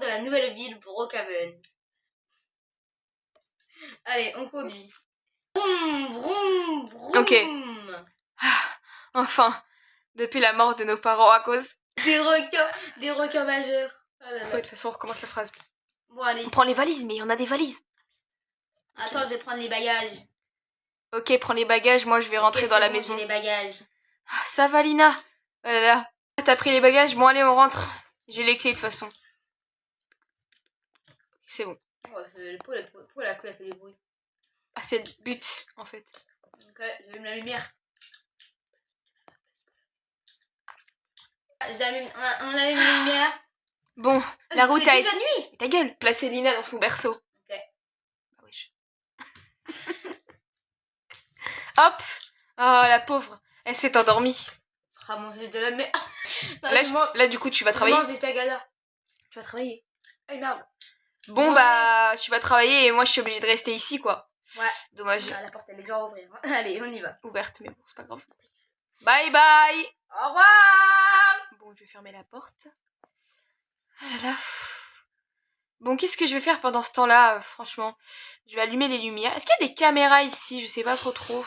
de la nouvelle ville Brookhaven. Allez, on conduit. Vroom, vroom, vroom. Ok. Enfin, depuis la mort de nos parents à cause... Des requins majeurs. Oh là là. Ouais, de toute façon, on recommence la phrase. Bon, allez. On prend les valises, mais on a des valises. Attends, je vais prendre les bagages. Ok, prends les bagages, moi je vais rentrer dans la maison. J'ai les bagages. Ah, ça va, Lina. Oh là là. T'as pris les bagages, bon allez, on rentre. J'ai les clés de toute façon. C'est bon. Oh, pourquoi la clé a fait du bruit? Ah, c'est le but, en fait. Ok, j'allume la lumière. On allume la lumière. Bon, la route a... déjà nuit. Ta gueule, placez Lina dans son berceau. Ok. Ah, wesh. Hop. Oh, la pauvre. Elle s'est endormie. Ah, manger de la merde. Là, du coup, tu vas travailler. Mange des tagada. Tu vas travailler. Ah, merde. Bon, Ouais. bah, tu vas travailler et moi, je suis obligée de rester ici, quoi. Ouais. Dommage. Ah, la porte, elle est déjà à ouvrir. Allez, on y va. Ouverte, mais bon, c'est pas grave. Bye bye. Au revoir. Bon, je vais fermer la porte. Ah là là. Bon, qu'est-ce que je vais faire pendant ce temps-là, franchement? Je vais allumer les lumières. Est-ce qu'il y a des caméras ici? Je sais pas trop.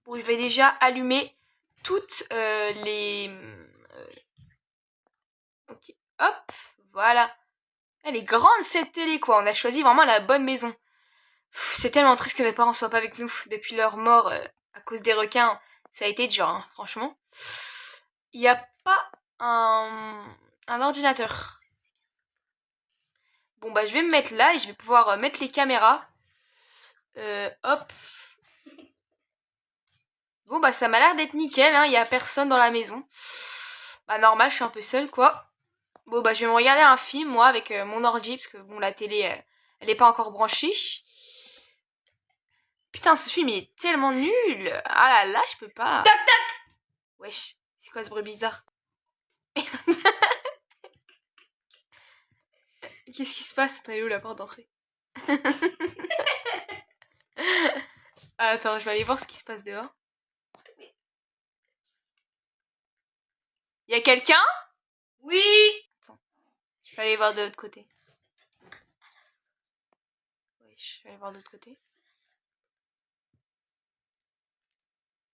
Bon, je vais déjà allumer toutes les... Ok, hop, voilà. Elle est grande cette télé, quoi. On a choisi vraiment la bonne maison. C'est tellement triste que nos parents soient pas avec nous depuis leur mort à cause des requins. Ça a été dur, hein, franchement. Il n'y a pas un ordinateur. Bon, bah, je vais me mettre là et je vais pouvoir mettre les caméras. Hop. Bon, bah, ça m'a l'air d'être nickel, hein. Il y a personne dans la maison. Bah, normal, je suis un peu seule, quoi. Bon, bah, je vais me regarder un film, moi, avec mon ordi, parce que, bon, la télé, elle est pas encore branchée. Putain, ce film, il est tellement nul. Ah là là, je peux pas. Toc toc. Wesh, c'est quoi ce bruit bizarre? Qu'est-ce qui se passe? Attends, elle est où la porte d'entrée? Attends, je vais aller voir ce qui se passe dehors. Y'a quelqu'un? Oui. Attends, je vais aller voir de l'autre côté. Wesh, je vais aller voir de l'autre côté.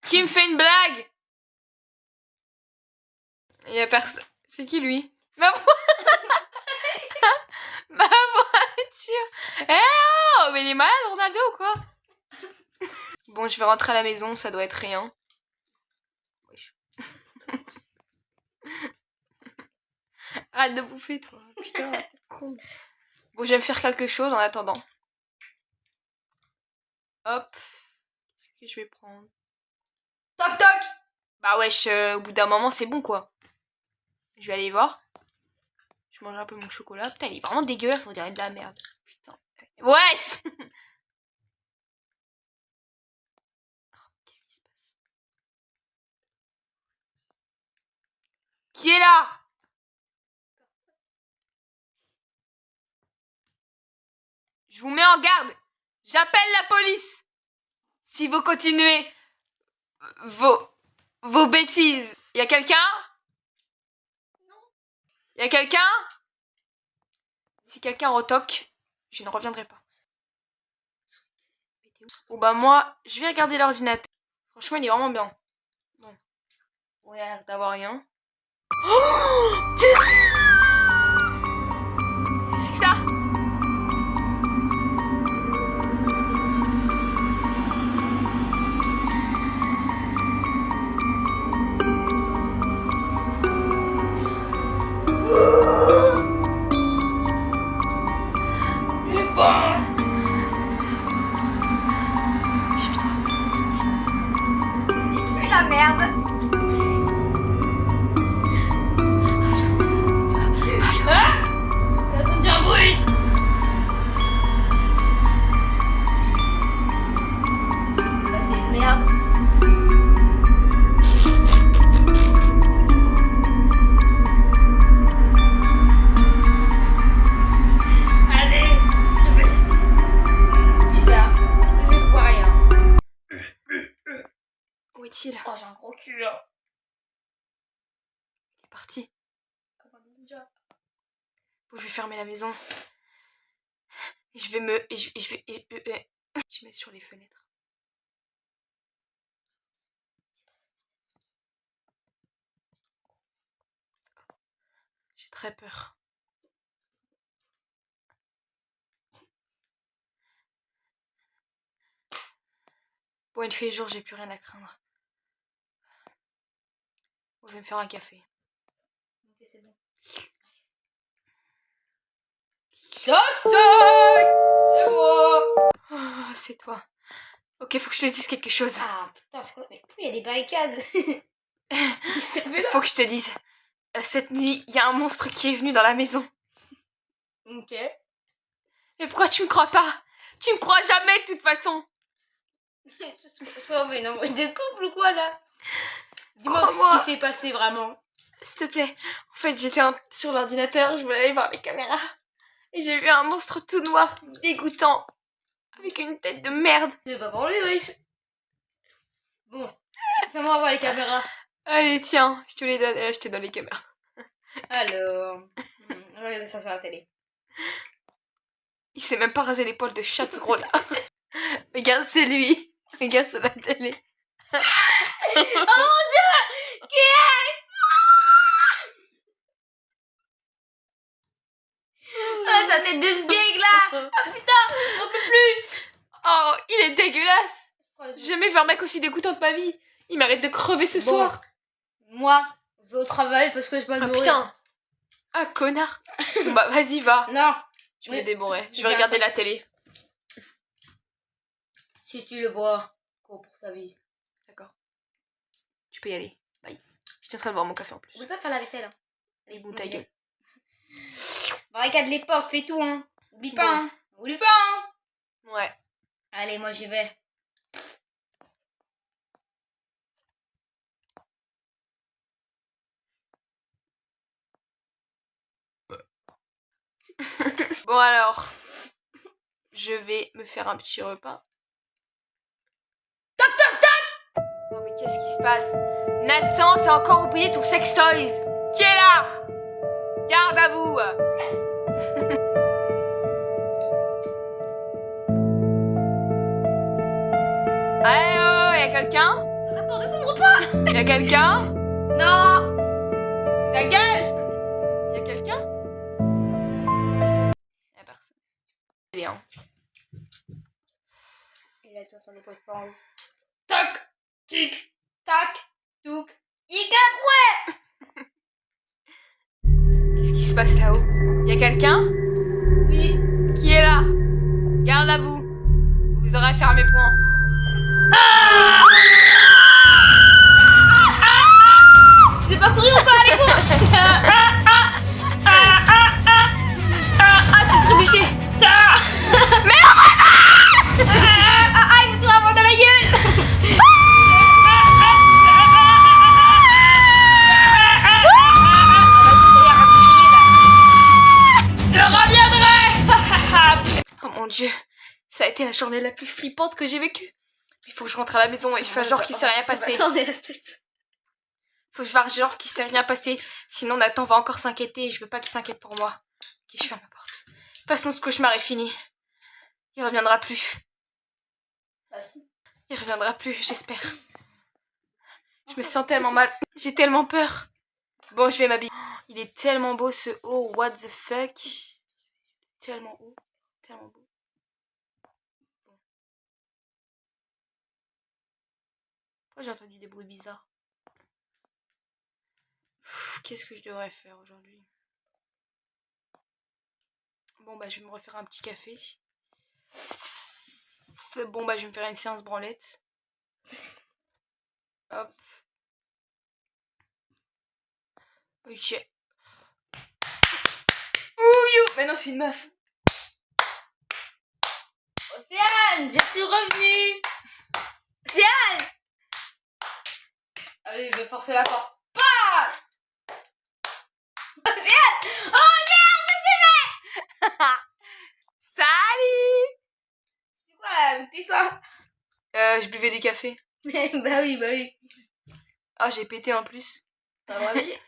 Qui me fait une blague? Il y a personne. C'est qui lui? Ma voiture. Eh oh, mais il est malade Ronaldo ou quoi? Bon, je vais rentrer à la maison, ça doit être rien. Wesh. Arrête de bouffer toi. Putain, t'es con. Bon, je vais me faire quelque chose en attendant. Hop. Qu'est-ce que je vais prendre? Toc toc. Bah wesh, au bout d'un moment, c'est bon quoi. Je vais aller voir. Je mange un peu mon chocolat. Putain, il est vraiment dégueulasse, on dirait de la merde. Putain. Wesh. Qu'est-ce qui se passe? Qui est là? Je vous mets en garde. J'appelle la police. Si vous continuez vos bêtises. Y a quelqu'un? Non. Y a quelqu'un? Si quelqu'un retoque, je ne reviendrai pas. Bon bah moi, je vais regarder l'ordinateur. Franchement, il est vraiment bien. Bon. Il y a l'air d'avoir rien. Oh, c'est que ça? La merde. J'ai entendu un bruit. Là, c'est une merde. Allez, Bizarre. Je vois rien. où est-il? Oh, j'ai un gros cul là. Il est parti. Comme un ninja. Bon, je vais fermer la maison. Et je vais me... Et je vais... je vais mettre sur les fenêtres. J'ai très peur. Bon, il fait jour, j'ai plus rien à craindre. Bon, je vais me faire un café. Ok, c'est bon. Toc toc! C'est moi! Oh, c'est toi. Ok, faut que je te dise quelque chose. Ah putain, c'est quoi? Mais pourquoi il y a des barricades? Ça fait là. Faut que je te dise. Cette nuit, il y a un monstre qui est venu dans la maison. Ok. Mais pourquoi tu me crois pas? Tu me crois jamais de toute façon. Toi, mais non, de couple ou quoi là? Dis-moi Crois-moi. ce qui s'est passé vraiment. S'il te plaît. En fait, j'étais sur l'ordinateur, je voulais aller voir les caméras. Et j'ai vu un monstre tout noir, dégoûtant. Avec une tête de merde. C'est pas pour lui, wesh. Bon, fais-moi voir les caméras. Allez, tiens, je te les donne. Je te donne les caméras. Alors, je vais regarder ça sur la télé. Il s'est même pas rasé les poils de chat, ce gros-là. Regarde, c'est lui. Regarde sur la télé. Oh mon dieu! Qui est? Ah, sa tête de sgeg là! Ah putain, j'en peux plus! Oh, il est dégueulasse. J'ai jamais vu un mec aussi dégoûtant de ma vie. Il m'arrête de crever ce soir. Moi, je vais au travail parce que je peux Ah me mourir. putain. Ah, connard. Bon, bah, vas-y, va. Non, Je vais débourrer. Je c'est vais bien regarder fait. la télé. si tu le vois, cours pour ta vie. D'accord. Tu peux y aller. Bye. J'étais en train de boire mon café en plus. Oublie pas de faire la vaisselle. Hein. Allez, Moi, ta j'y vais. gueule. Barricade les portes, fais tout, hein. Oublie pas, Bon. hein. Oublie pas, hein. Ouais. Allez, moi j'y vais. Bon alors, je vais me faire un petit repas. Toc toc toc! Non mais qu'est-ce qui se passe? Nathan, t'as encore oublié ton sextoys. Qui est là? Garde à vous. Allô, y'a quelqu'un? T'as apporté son repas? Y'a quelqu'un? Non! Ta gueule! Y'a quelqu'un? Y'a personne. Bien. Il a toi sur les poches pas en haut. Toc! Tic! Tac! Touc! Iga! Qu'est-ce qui se passe là-haut? Y'a quelqu'un? Oui! Qui est là? Garde à vous. Vous aurez fermé point. Tu sais pas courir ou quoi? Allez, cours! Ah, je suis trébuché! Mais ah, il me tire avant dans la gueule! Oh mon dieu, ça a été la journée la plus flippante que j'ai vécue. Il faut que je rentre à la maison et je fasse genre qu'il s'est rien passé. Faut que je fasse genre qu'il s'est rien passé. Sinon Nathan va encore s'inquiéter et je veux pas qu'il s'inquiète pour moi. Ok, je ferme la porte. De toute façon, ce cauchemar est fini. Il reviendra plus. Bah si. Il reviendra plus, j'espère. Je me sens tellement mal. J'ai tellement peur. Bon, je vais m'habiller. Il est tellement beau ce haut. What the fuck? Tellement haut. Tellement beau. Bon. Pourquoi j'ai entendu des bruits bizarres? Qu'est-ce que je devrais faire aujourd'hui? Bon, bah, je vais me refaire un petit café. Bon, bah, je vais me faire une séance branlette. Hop. Ok. Ouh, mais non, je suis une meuf. Océane, je suis revenue! Océane! Allez, je vais forcer la porte. Pas! Océane! Oh, Salut! c'est quoi là, avec tes seins? Je buvais du café. Bah oui, bah oui. Ah, j'ai pété en plus. Pas vrai.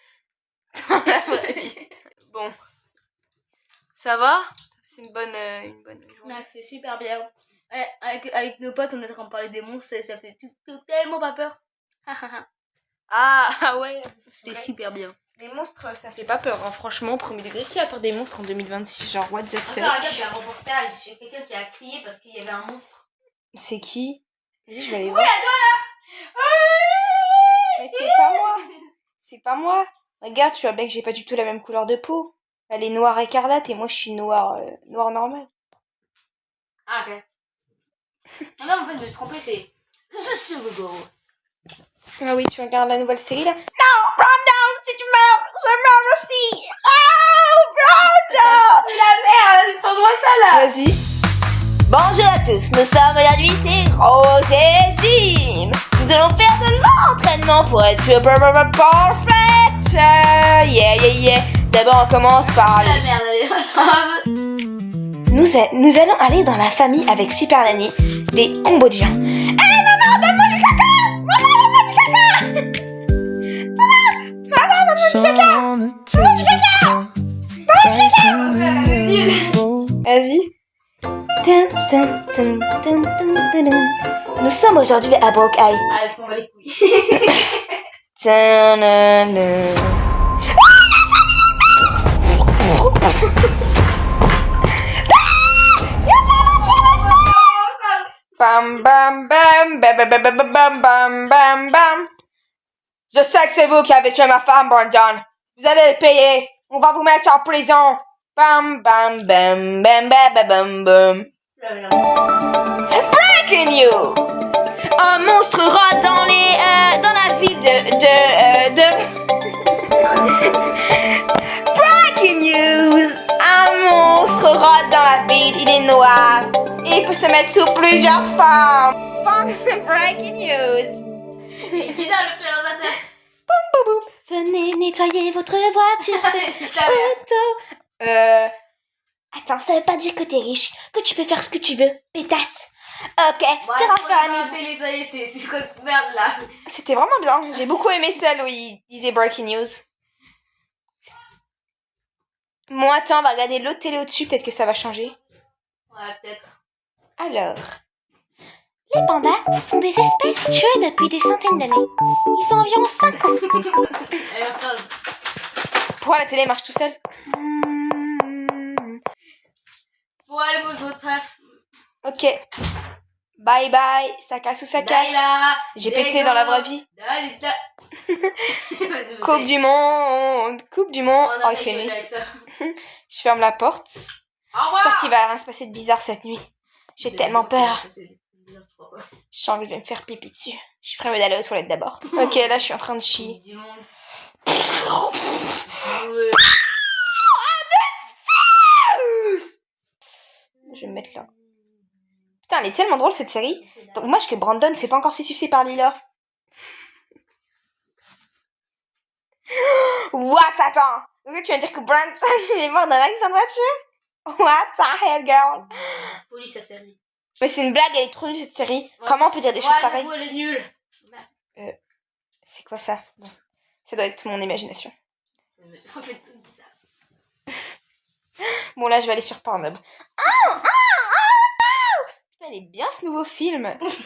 Dans la vraie vie. Bon. Ça va? C'est une bonne journée. Ouais, c'est super bien. Ouais, avec nos potes, on est en train de parler des monstres et ça faisait tellement pas peur. Ah ouais. C'était super bien. Les monstres, ça fait pas peur, hein. Franchement, premier degré. Qui a peur des monstres en 2026? Genre, what the fuck? Attends, regarde, il y a un reportage. Il y a quelqu'un qui a crié parce qu'il y avait un monstre. C'est qui? Vas-y, je vais aller Oui, voir. à toi là. Mais c'est pas moi. C'est pas moi. Regarde, tu vois bien que j'ai pas du tout la même couleur de peau. Elle est noire écarlate et moi je suis noire normal. Ah, ok. Non, en fait, je me suis trompée, c'est. The Silver. Ah oui, tu regardes la nouvelle série là? Non, Brandon, si tu meurs, je meurs aussi. Oh, Brandon. La merde, change-moi ça là. Vas-y. Bonjour à tous, nous sommes aujourd'hui, c'est Rose et Jim. Nous allons faire de l'entraînement pour être parfaite. Yeah. D'abord, on commence par... La merde, allez, change. Nous allons aller dans la famille avec Super Nanny, des Cambodgiens. Hé maman, donne-moi du caca. Maman, donne-moi du caca. Maman, donne-moi du caca. Donne-moi du caca. Vas-y. Nous sommes aujourd'hui à Broke Eye. Ah, laisse-moi les couilles. Bam bam bam bam bam bam bam bam bam bam bam. Je sais que c'est vous qui avez tué ma femme, Brandon. Vous allez le payer. On va vous mettre en prison. Bam bam bam bam bam bam bam bam. Breaking news. Un monstre rôde dans la ville de Breaking news. Un monstre rôde dans la ville. Il est noir. Et il peut se mettre sous plusieurs formes. Breaking news. Bizarre le préservateur. Venez nettoyer votre voiture, c'est auto. Attends, ça veut pas dire que t'es riche, que tu peux faire ce que tu veux, pétasse. Ok, tu vas faire un télé, ça y est, c'est quoi cette merde là? C'était vraiment bien. J'ai beaucoup aimé celle où il disait breaking news. Bon, attends, on va regarder l'autre télé au-dessus, peut-être que ça va changer. Ouais, peut-être. Alors. Les pandas sont des espèces tuées depuis des centaines d'années. Ils ont environ 5 ans. Allez, autre chose. Pourquoi la télé marche tout seul? Bon, allez, moi je vous trace. Ok. Bye bye. Ça casse ou ça casse? J'ai pété dans la vraie vie. Coupe du monde. Coupe du monde. Oh, il fait nuit. Je ferme la porte. J'espère qu'il va rien se passer de bizarre cette nuit. J'ai tellement peur. J'ai envie de me faire pipi dessus. Je ferais mieux d'aller aux toilettes d'abord. Ok, là je suis en train de chier. Je vais me mettre là. Putain, elle est tellement drôle cette série. Donc moi que Brandon s'est pas encore fait sucer par Lila. What? Attends. Donc tu vas dire que Brandon il est mort dans l'accident de voiture? What the hell, girl? Police sa série. Mais c'est une blague, elle est trop nulle cette série. Ouais. Comment on peut dire des choses pareilles? Elle est nulle. C'est quoi ça? Bon. Ça doit être mon imagination. En fait, tout bizarre. Bon là je vais aller sur Pornhub. Putain, il est bien ce nouveau film. Qu'est-ce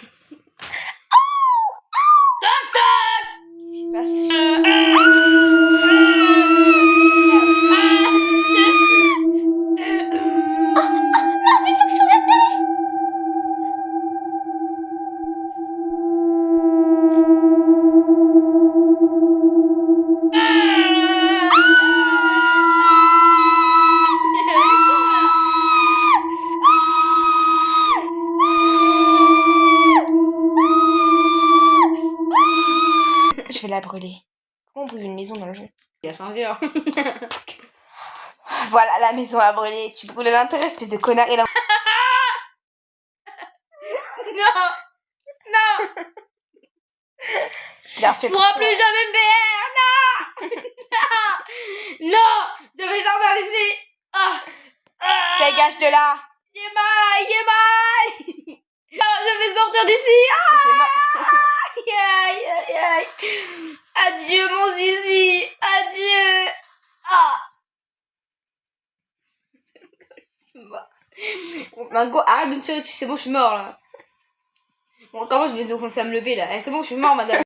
qui se passe? Je vais la brûler. Comment on brûle une maison dans le jeu? Il a changé, hein. Voilà, la maison a brûlé. Tu brûles l'intérieur, espèce de connard. Et là... Non. Bien fait. Pourra plus jamais me BR. Non. Je vais sortir d'ici. Dégage de là. Yémaï. Je vais sortir d'ici. Aïe. Adieu mon zizi. Adieu. suis mort. Margot, arrête de me tirer dessus, c'est bon, je suis mort là. Bon, comment je vais commencer à me lever là? C'est bon, je suis mort, madame.